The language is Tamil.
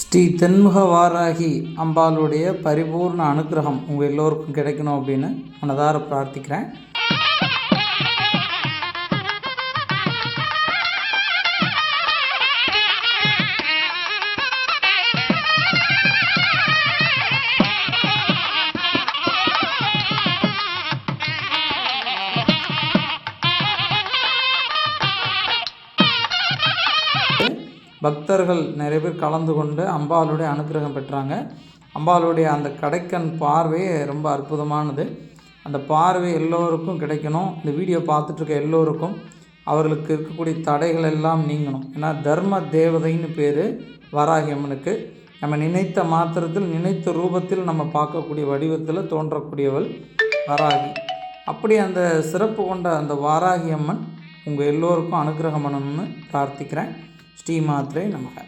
ஸ்ரீ தென்முக வாராகி அம்பாளுடைய பரிபூர்ண அனுகிரகம் உங்கள் எல்லோருக்கும் கிடைக்கணும் அப்படின்னு மனதார பிரார்த்திக்கிறேன். பக்தர்கள் நிறைய பேர் கலந்து கொண்டு அம்பாளுடைய அனுகிரகம் பெற்றாங்க. அம்பாளுடைய அந்த கடைக்கண் பார்வையே ரொம்ப அற்புதமானது. அந்த பார்வை எல்லோருக்கும் கிடைக்கணும். இந்த வீடியோ பார்த்துட்ருக்க எல்லோருக்கும் அவர்களுக்கு இருக்கக்கூடிய தடைகள் எல்லாம் நீங்கணும். ஏன்னா தர்ம தேவதைன்னு பேர் வாராகி அம்மனுக்கு. நம்ம நினைத்த மாத்திரத்தில் நினைத்த ரூபத்தில் நம்ம பார்க்கக்கூடிய வடிவத்தில் தோன்றக்கூடியவள் வாராகி. அப்படி அந்த சிறப்பு கொண்ட அந்த வாராகி அம்மன் உங்கள் எல்லோருக்கும் அனுகிரகம் பண்ணணும்னு பிரார்த்திக்கிறேன். ஸ்ரீமாத்ரே நமக.